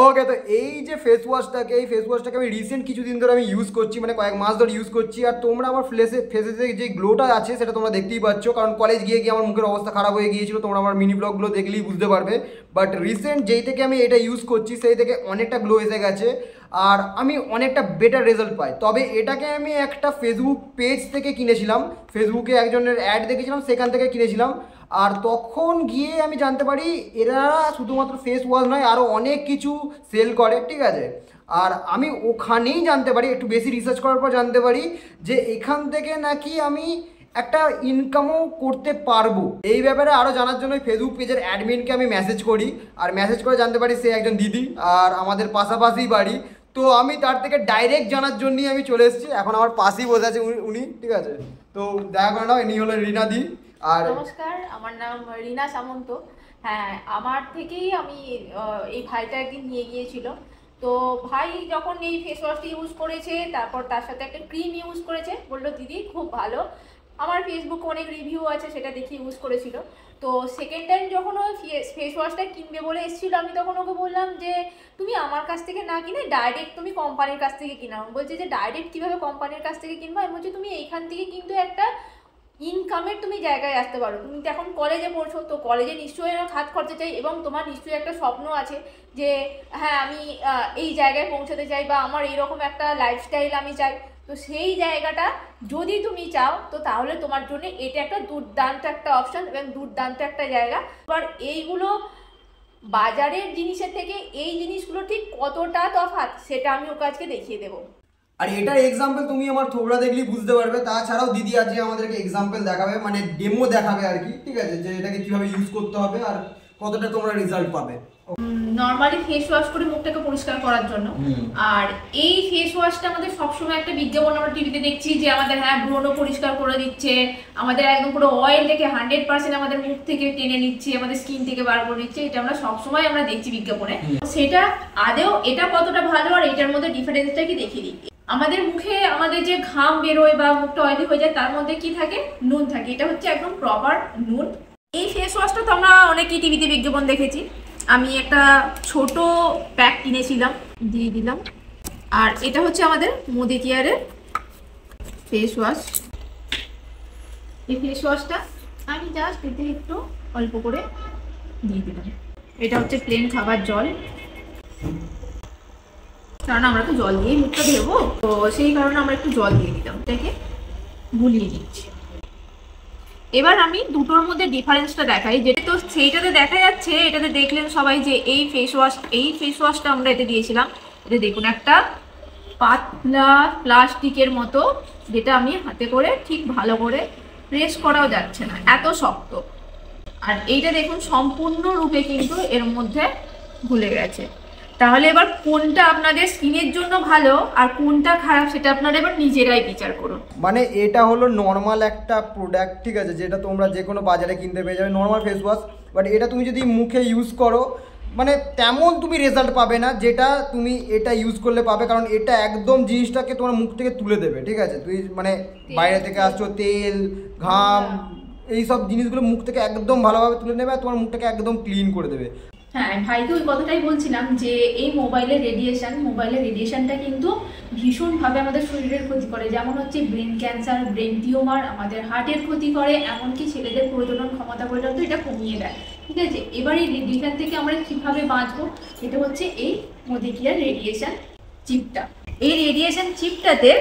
ওকে, তো এই যে ফেস ওয়াশটাকে আমি রিসেন্ট কিছুদিন ধরে আমি ইউজ করছি, মানে কয়েক মাস ধরে ইউজ করছি। আর তোমরা আমার ফেসে যে গ্লোটা আছে সেটা তোমরা দেখতেই পাচ্ছ, কারণ কলেজ গিয়ে গিয়ে আমার মুখের অবস্থা খারাপ হয়ে গিয়েছিল। তোমরা আমার মিনি ব্লগগুলো দেখলেই বুঝতে পারবে। বাট রিসেন্ট যেই থেকে আমি এটা ইউজ করছি সেই থেকে অনেকটা গ্লো এসে গেছে আর আমি অনেকটা বেটার রেজাল্ট পাই। তবে এটাকে আমি একটা ফেসবুক পেজ থেকে কিনেছিলাম, ফেসবুকে একজনের অ্যাড দেখেছিলাম, সেখান থেকে কিনেছিলাম। আর তখন গিয়ে আমি জানতে পারি এরা শুধুমাত্র ফেস ওয়াশ নয়, আরও অনেক কিছু সেল করে, ঠিক আছে। আর আমি ওখানেই জানতে পারি, একটু বেশি রিসার্চ করার পর জানতে পারি যে এখান থেকে নাকি আমি একটা ইনকামও করতে পারবো। এই ব্যাপারে আরও জানার জন্য ফেসবুক পেজের অ্যাডমিনকে আমি মেসেজ করি, আর মেসেজ করে জানতে পারি সে একজন দিদি আর আমাদের পাশাপাশি বাড়ি। তো আমি তার থেকে ডাইরেক্ট জানার জন্যই আমি চলে এসেছি। এখন আমার পাশেই বসে আছে উনি, ঠিক আছে। তো দেখা করে নাও, ইনি হলেন রিনা দি। আর নমস্কার, আমার নাম রিনা সামন্ত। হ্যাঁ, আমার থেকেই আমি এই ভাইটা একদিন নিয়ে গিয়েছিল। তো ভাই যখন এই ফেস ওয়াশটি ইউজ করেছে, তারপর তার সাথে একটা ক্রিম ইউজ করেছে, বললো দিদি খুব ভালো। আমার ফেসবুকে অনেক রিভিউ আছে, সেটা দেখে ইউজ করেছিল। তো সেকেন্ড টাইম যখন ও ফেস ওয়াশটা কিনবে বলে এসেছিল, আমি তখন ওকে বললাম যে তুমি আমার কাছ থেকে না কিনে ডাইরেক্ট তুমি কোম্পানির কাছ থেকে কিনাও। বলছে যে ডাইরেক্ট কীভাবে কোম্পানির কাছ থেকে কিনবো? আমি বলছি তুমি এইখান থেকে কিন্তু একটা ইনকামের তুমি জায়গায় আসতে পারো। তুমি তো এখন কলেজে পড়ছো, তো কলেজে নিশ্চয়ই হাত খরচা চাই এবং তোমার নিশ্চয়ই একটা স্বপ্ন আছে যে হ্যাঁ আমি এই জায়গায় পৌঁছাতে চাই বা আমার এইরকম একটা লাইফস্টাইল আমি চাই। তো সেই জায়গাটা যদি তুমি চাও তো তাহলে তোমার জন্য এটা একটা দুর্দান্ত একটা অপশন এবং দুর্দান্ত একটা জায়গা। এবার এইগুলো বাজারের জিনিসের থেকে এই জিনিসগুলো ঠিক কতটা তফাৎ সেটা আমি ওকে আজকে দেখিয়ে দেবো। আর এটার এক্সাম্পল তুমি আমার থোবড়া দেখলেই বুঝতে পারবে। তাছাড়াও দিদি আজকে আমাদেরকে এক্সাম্পল দেখাবে, মানে ডেমো দেখাবে আর কি, ঠিক আছে, যে এটাকে কিভাবে ইউজ করতে হবে আর কতটা তোমরা রেজাল্ট পাবে। নর্মালি ফেস ওয়াশ করে মুখটাকে পরিষ্কার করার জন্য। আর এই ফেস ওয়াশটা আমাদের সবসময় একটা বিজ্ঞাপন আমরা টিভিতে দেখছি যে আমাদের হ্যাঁ ব্রণও পরিষ্কার করে দিচ্ছে, আমাদের একদম পুরো অয়েল থেকে 100% আমাদের মুখ থেকে টেনে নিচ্ছে, আমাদের স্কিন থেকে বার করে দিচ্ছে। এটা আমরা সবসময় আমরা দেখছি বিজ্ঞাপনে। সেটা আদেও এটা কতটা ভালো আর এটার মধ্যে ডিফারেন্সটা কি দেখিয়ে দিই। আমাদের মুখে আমাদের যে ঘাম বেরোয় বা মুখটা অয়েলি হয়ে যায়, তার মধ্যে কি থাকে? নুন থাকে। এটা হচ্ছে একদম প্রপার নুন। এই ফেস ওয়াশটা তো আমরা অনেকেই টিভিতে বিজ্ঞাপন দেখেছি। আমি একটা ছোট প্যাক কিনেছিলাম, দিয়ে দিলাম। আর এটা হচ্ছে আমাদের মোদি কেয়ারের ফেস ওয়াশ। এই ফেস ওয়াশটা আমি জাস্ট এতে একটু অল্প করে দিয়ে দিলাম। এটা হচ্ছে প্লেন খাবার জল, কারণ আমরা তো জল দিয়েই মুখটা ধোবো, তো সেই কারণে আমরা একটু জল দিয়ে দিলাম, এটাকে গুলিয়ে দিচ্ছি। এবার আমি দুটোর মধ্যে ডিফারেন্সটা দেখাই। যেটা তো সেইটাতে দেখা যাচ্ছে, এটাতে দেখলেন সবাই যে এই ফেস ওয়াশটা আমরা এতে দিয়েছিলাম। এটা দেখুন একটা পাতলা প্লাস্টিকের মতো, যেটা আমি হাতে করে ঠিক ভালো করে প্রেস করাও যাচ্ছে না, এত শক্ত। আর এইটা দেখুন সম্পূর্ণরূপে কিন্তু এর মধ্যে ঘুলে গেছে। তাহলে এবার কোনটা আপনাদের স্কিনের জন্য ভালো আর কোনটা খারাপ সেটা আপনারা এবার নিজেরাই বিচার করুন। মানে এটা হলো নর্মাল একটা প্রোডাক্ট, ঠিক আছে, যেটা তোমরা যে কোনো বাজারে কিনতে পেয়ে যাবে, নর্মাল ফেস ওয়াশ। বাট এটা তুমি যদি মুখে ইউজ করো মানে তেমন তুমি রেজাল্ট পাবে না যেটা তুমি এটা ইউজ করলে পাবে, কারণ এটা একদম জিনিসটাকে তোমার মুখ থেকে তুলে দেবে, ঠিক আছে। তুই মানে বাইরে থেকে আসছো, তেল ঘাম এইসব জিনিসগুলো মুখ থেকে একদম ভালোভাবে তুলে নেবে আর তোমার মুখটাকে একদম ক্লিন করে দেবে। হ্যাঁ, ভাইকে ওই কথাটাই বলছিলাম যে এই মোবাইলের রেডিয়েশনটা কিন্তু ভীষণভাবে আমাদের শরীরের ক্ষতি করে। যেমন হচ্ছে ব্রেন ক্যান্সার, ব্রেন টিউমার, আমাদের হার্টের ক্ষতি করে, এমনকি ছেলেদের প্রজনন ক্ষমতা পর্যন্ত এটা কমিয়ে দেয়, ঠিক আছে। এবার এই রেডিয়েশন থেকে আমরা কীভাবে বাঁচবো, এটা হচ্ছে এই মোদি কেয়ার রেডিয়েশন চিপটা। এই রেডিয়েশন চিপটাতে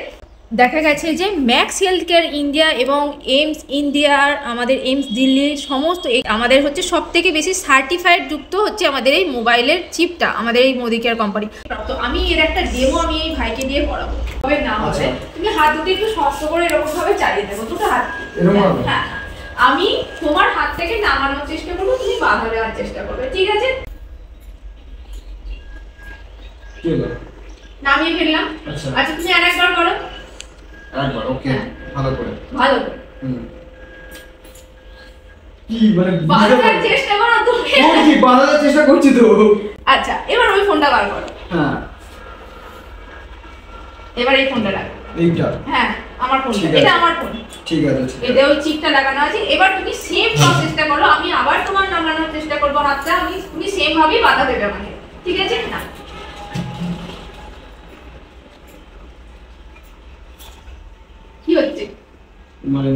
দেখা গেছে যে ম্যাক্স হেলথ কেয়ার ইন্ডিয়া এবং এইমস ইন্ডিয়ার, আমাদের এইমস দিল্লির সমস্ত আমাদের হচ্ছে সব থেকে বেশি সার্টিফাইড যুক্ত হচ্ছে আমাদের এই মোবাইলের চিপটা, আমাদের এই মোদি কেয়ার কোম্পানি। তো আমি এর একটা ডেমো আমি এই ভাইকে দিয়ে করাবো। তবে না হলে তুমি হাত দুটো একটু শক্ত করে এরকম ভাবে চালিয়ে দেবো, দুটো হাত। হ্যাঁ, আমি তোমার হাত থেকে নামানোর চেষ্টা করবো, তুমি বাধা দেওয়ার চেষ্টা করবে, ঠিক আছে? নামিয়ে ফেললাম। আচ্ছা তুমি আরেকবার করো। ওকে, ভালো করে কি মানে বাঁধার চেষ্টা করো তুমি। কি বাঁধার চেষ্টা করছি তো। আচ্ছা, এবার ওই ফোনটা বার করো। হ্যাঁ, এবার এই ফোনটা লাগো। এইটা? হ্যাঁ, আমার ফোন, এটা আমার ফোন, ঠিক আছে। এটা ওই চিপটা লাগানো আছে। এবার তুমি সেম প্রসেসটা করো, আমি আবার তোমার নামানোর চেষ্টা করব হাতটা, তুমি সেম ভাবেই বাধা দেবে আমাকে, ঠিক আছে? না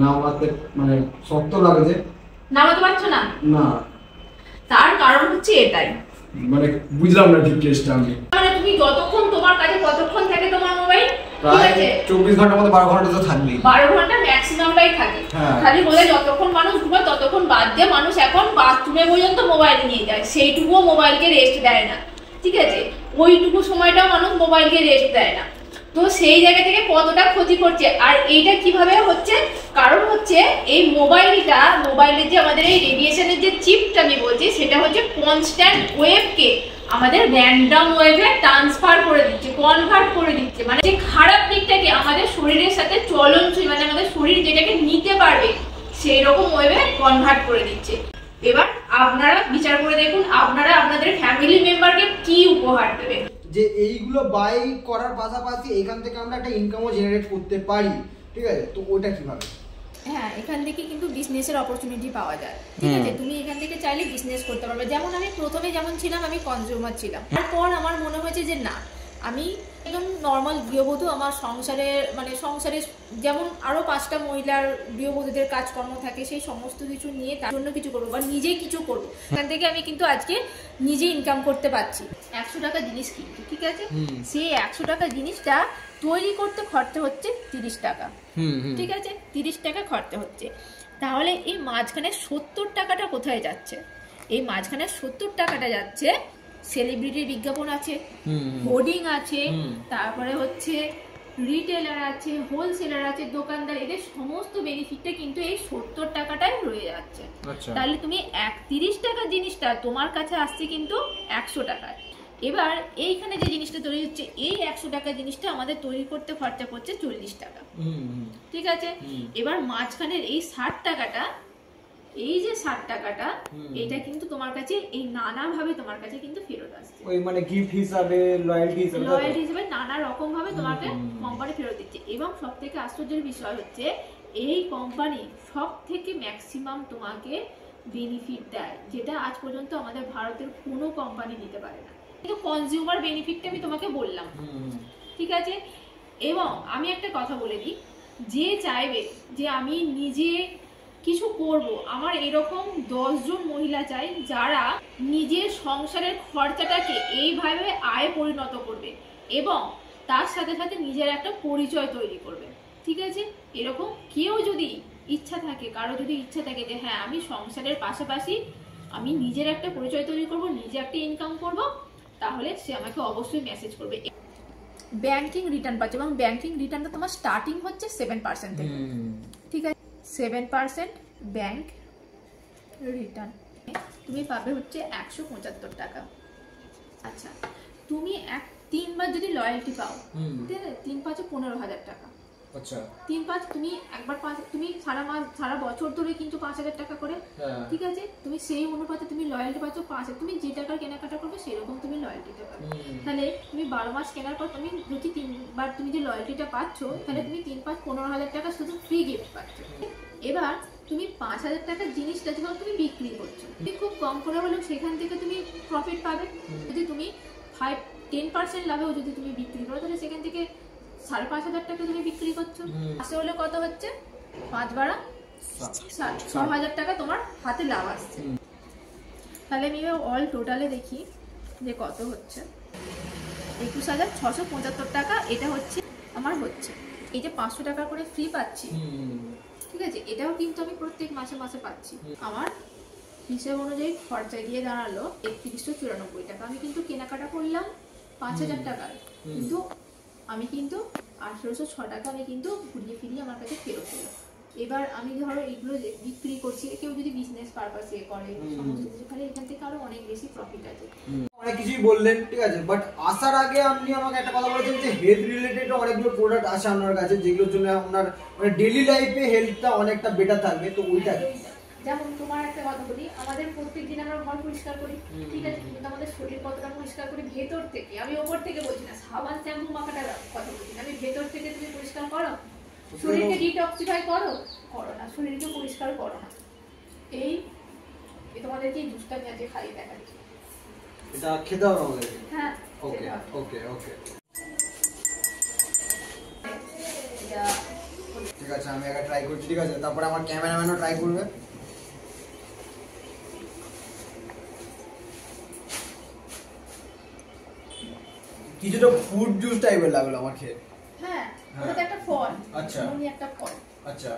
নামাতে মানে শক্ত লাগছে। নামাতে পারছো না? না। তার কারণ হচ্ছে এটাই। মানে বুঝলাম না ঠিক কেসটা আমি। মানে তুমি যতক্ষণ তোমার কাছে কতক্ষণ থাকে তোমার মোবাইল? ঠিক আছে 24 ঘন্টার মধ্যে 12 ঘন্টা তো থাকবেই। 12 ঘন্টা ম্যাক্সিমামটাই থাকে। খালি বলে যতক্ষণ মানুষ ঘুমায় ততক্ষণ বাদ দিয়ে মানুষ এখন বাথরুমে পর্যন্ত মোবাইল নিয়ে যায়, সেইটুকুও মোবাইলকে রেস্ট দেয় না। ঠিক আছে, ওইটুকু সময়টাও মানুষ মোবাইলকে রেস্ট দেয় না। তো সেই জায়গা থেকে কতটা ক্ষতি করছে। আর এইটা কিভাবে হচ্ছে, কারণ হচ্ছে এই মোবাইলের যে আমাদের এই রেডিয়েশনের যে চিপটা আমি বলছি, সেটা হচ্ছে কনস্ট্যান্ট ওয়েভকে আমাদের র্যান্ডম ওয়েভে ট্রান্সফার করে দিচ্ছে, কনভার্ট করে দিচ্ছে। মানে যে খারাপ দিকটাকে আমাদের শরীরের সাথে চলনসই, মানে আমাদের শরীর যেটাকে নিতে পারবে সেই রকম ওয়েভে কনভার্ট করে দিচ্ছে। এবার আপনারা বিচার করে দেখুন, আপনারা আপনাদের ফ্যামিলি মেম্বারকে কি উপহার দেবেন। যে এইগুলো বাই করার পাশাপাশি এখান থেকে আমরা একটা ইনকামও জেনারেট করতে পারি। ঠিক আছে, তো ওটা কিভাবে? হ্যাঁ, এখান থেকে কিন্তু বিজনেসের অপরচুনিটি পাওয়া যায়। ঠিক আছে, তুমি এখান থেকে চাইলে বিজনেস করতে পারবে। যেমন আমি প্রথমে যেমন ছিলাম, আমি কনজিউমার ছিলাম। তারপর আমার মনে হয়েছে যে না, আমি একদম নর্মাল গৃহবধূ, আমার সংসারে যেমন আরো 5টা মহিলার গৃহবধূদের কাজকর্ম থাকে, সেই সমস্ত কিছু নিয়ে তার জন্য কিছু করবো বা নিজেই কিছু করবো। এখান থেকে আমি কিন্তু আজকে নিজে ইনকাম করতে পারছি। 100 টাকা জিনিস কিনছি, ঠিক আছে, সেই 100 টাকা জিনিসটা তৈরি করতে খরচা হচ্ছে 30 টাকা। ঠিক আছে, 30 টাকা খরচা হচ্ছে। তাহলে এই মাঝখানে 70 টাকাটা কোথায় যাচ্ছে? এই মাঝখানে 70 টাকাটা যাচ্ছে সেলিব্রিটির বিজ্ঞাপন আছে, হোর্ডিং আছে, তারপরে হচ্ছে রিটেলার আছে, হোলসেলার আছে, দোকানদার, এদের সমস্ত বেনিফিটটা কিন্তু এই 70 টাকাটাই রয়ে যাচ্ছে। তাহলে তুমি 30 টাকা জিনিসটা তোমার কাছে আসছে কিন্তু 100 টাকায়। এবার এইখানে যে জিনিসটা তৈরি হচ্ছে, এই 100 টাকা জিনিসটা আমাদের তৈরি করতে খরচা পড়ছে 40 টাকা। ঠিক আছে, এবার মাঝখানের এই 60 টাকাটা, এই যে 60 টাকাটা, এটা কিন্তু তোমার কাছে এই নানাভাবে তোমার কাছে কিন্তু ফেরত আসছে। ওই মানে গিফট হিসাবে, লয়্যালটি হিসাবে নানা রকম ভাবে তোমাকে কোম্পানি ফেরত দিচ্ছে। এবং সবথেকে আশ্চর্যের বিষয় হচ্ছে, এই কোম্পানি সবথেকে ম্যাক্সিমাম তোমাকে বেনিফিট দেয়, যেটা আজ পর্যন্ত আমাদের ভারতের কোনো কোম্পানি দিতে পারে না। কিন্তু কনজিউমার বেনিফিটটা আমি তোমাকে বললাম, ঠিক আছে। এবং আমি একটা কথা বলে দিই, যে চাইবে যে আমি নিজে কিছু করব, আমার এরকম 10 জন মহিলা চাই যারা নিজের সংসারের খরচাটাকে এইভাবে আয়ে পরিণত করবে এবং তার সাথে সাথে নিজের একটা পরিচয় তৈরি করবে। ঠিক আছে, এরকম কেউ যদি ইচ্ছা থাকে, কারো যদি ইচ্ছা থাকে যে হ্যাঁ আমি সংসারের পাশাপাশি আমি নিজের একটা পরিচয় তৈরি করব, নিজে একটা ইনকাম করব, তাহলে সে আমাকে অবশ্যই মেসেজ করবে। ব্যাংকিং রিটার্ন পাচ্ছে এবং ব্যাংকিং রিটার্নটা তোমার স্টার্টিং হচ্ছে 7% থেকে। ঠিক আছে, 7% ব্যাংক রিটার্ন তুমি পাবে হচ্ছে 175 টাকা। আচ্ছা, তুমি 3 বার যদি লয়্যালটি পাও, ঠিক আছে, 3 5 15,000 টাকা। আচ্ছা, 3 5 তুমি একবার তুমি সারা বছর ধরে কিন্তু 5,000 টাকা করে। ঠিক আছে, তুমি সেই অনুপাতে তুমি লয়্যালটি পাচ্ছ 5, তুমি যে টাকার কেনাকাটা করবে সেরকম তুমি লয়্যালটিটা পাবে। তাহলে তুমি 12 মাস কেনার পর তুমি যদি 3 বার তুমি যে লয়্যালটিটা পাচ্ছ, তাহলে তুমি 3 5 15,000 টাকা শুধু ফ্রি গিফট পাচ্ছ। এবার তুমি 5,000 টাকার জিনিসটা যখন তুমি বিক্রি করছো, তুমি খুব কম করে হলেও সেখান থেকে তুমি প্রফিট পাবে। যদি তুমি 10% লাভেও যদি তুমি বিক্রি করো, তাহলে সেখান থেকে 5,500 টাকা তুমি বিক্রি করছো। মাসে হলে কত হচ্ছে? 5 বারা 6,000 টাকা তোমার হাতে লাভ আসছে। তাহলে আমি অল টোটালে দেখি যে কত হচ্ছে। 21,675 টাকা এটা হচ্ছে আমার হচ্ছে। এই যে 500 টাকা করে ফ্রি পাচ্ছি, ঠিক আছে, এটাও কিন্তু আমি প্রত্যেক মাসে মাসে পাচ্ছি। আমার হিসেব অনুযায়ী খরচা গিয়ে দাঁড়ালো 3194 টাকা। আমি কিন্তু কেনাকাটা করলাম 5,000 টাকার, কিন্তু আমি কিন্তু 1806 টাকা আমি কিন্তু ঘুরিয়ে ফিরিয়ে আমার কাছে ফেরত এলো। এবার আমি ধরো এগুলো বিক্রি করছি, কেউ যদি বিজনেস পারপাসে করে সমস্ত কিছু, তাহলে এখান থেকে আরো অনেক বেশি প্রফিট আছে। অনেক কিছুই বললেন, ঠিক আছে, বাট আসার আগে আপনি আমাকে একটা কথা বলেছেন যে হেলথ রিলেটেড অনেকগুলো প্রোডাক্ট আছে আপনার কাছে, যেগুলোর জন্য আপনার মানে ডেইলি লাইফে হেলথটা অনেকটা বেটার থাকবে। তো ওইটা যেমন তোমার একটা কথা বলি, আমাদের প্রত্যেকদিন আমরা ঘর পরিষ্কার করি, ঠিক আছে, কিন্তু আমাদের শরীর কতটা পরিষ্কার করি ভেতর থেকে। আমি ওপর থেকে বলছি না, সাবান শ্যাম্পু মাখাটার কথা বলছি না, আমি ভেতর থেকে তুমি পরিষ্কার করো, শরীরকে ডিটক্সিফাই করো না, শরীরকে পরিষ্কার করো না। এই তোমাদেরকে এই জুসটা আমি আজকে খাইয়ে দেখাচ্ছি। এটা খেতে হবে আমাদের? হ্যাঁ, ওকে ওকে ওকে। ঠিক আছে আমি আগে ট্রাই করছি, ঠিক আছে, তারপরে আমার ক্যামেরাম্যানও ট্রাই করবে। কিছুটা ফ্রুট জুস টাইপের লাগলো আমার খেয়ে। হ্যাঁ, ওটা তো একটা ফল। আচ্ছা। এমনই একটা ফল। আচ্ছা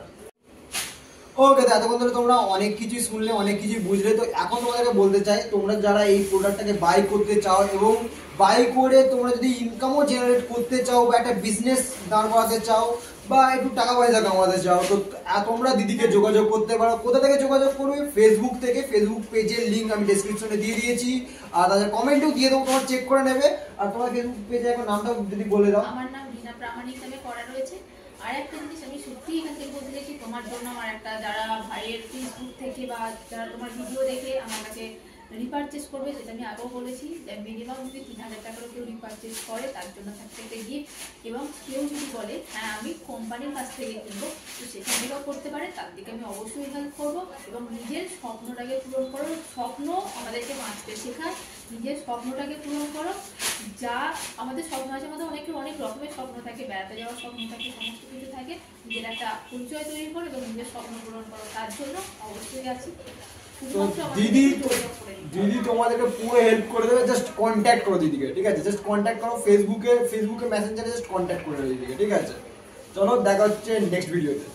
ওকে, তো এতক্ষণ ধরে তোমরা অনেক কিছুই শুনলে, অনেক কিছুই বুঝলে। তো এখন তোমাদেরকে বলতে চাই, তোমরা যারা এই প্রোডাক্টটাকে বাই করতে চাও এবং বাই করে তোমরা যদি ইনকামও জেনারেট করতে চাও বা একটা বিজনেস দাঁড় করাতে চাও বা একটু টাকা পয়সা কামাতে চাও, তো তোমরা দিদিকে যোগাযোগ করতে পারো। কোথা থেকে যোগাযোগ করবে? ফেসবুক থেকে। ফেসবুক পেজের লিঙ্ক আমি ডেসক্রিপশনে দিয়ে দিয়েছি, আর তাদের কমেন্টেও দিয়ে দেবো, তোমার চেক করে নেবে। আর তোমার ফেসবুক পেজে এখন নামটা যদি বলে দাও। আমার নাম রিনা প্রামাণিক নামে করা রয়েছে। আর একটা জিনিস আমি সত্যি এখান থেকে বলতে চাইছি, তোমার জন্য আমার একটা, যারা ভাইয়ের ফেসবুক থেকে বা যারা তোমার ভিডিও দেখে আমার কাছে রিপারচেস করবে, যেটা আমি আগেও বলেছি, মিনিমাম যদি 3000 টাকারও কেউ রিপারচেস করে তার জন্য থাকছে একটা গিফট। এবং কেউ যদি বলে হ্যাঁ আমি কোম্পানির কাছ থেকে কিনবো, তো সেখান থেকেও করতে পারে, তার দিকে আমি অবশ্যই হেল্প করবো। এবং নিজের স্বপ্নটাকে পূরণ করো, স্বপ্ন আমাদেরকে বাঁচতে শেখায়, নিজের স্বপ্নটাকে পূরণ করো। যা আমাদের স্বপ্ন আছে, আমাদের অনেকের অনেক রকমের স্বপ্ন থাকে, বেড়াতে যাওয়ার স্বপ্ন থাকে, সমস্ত কিছু থাকে। নিজের একটা পরিচয় তৈরি করো এবং নিজের স্বপ্ন পূরণ করো, তার জন্য অবশ্যই আছি। দিদি তোমাদেরকে পুরো হেল্প করে দেবে, জাস্ট কন্ট্যাক্ট করো দিদিকে, ঠিক আছে? জাস্ট কন্ট্যাক্ট করো ফেসবুকে মেসেঞ্জারে, জাস্ট কন্ট্যাক্ট করে দিদিকে, ঠিক আছে? চলো দেখা হচ্ছে নেক্সট ভিডিওতে।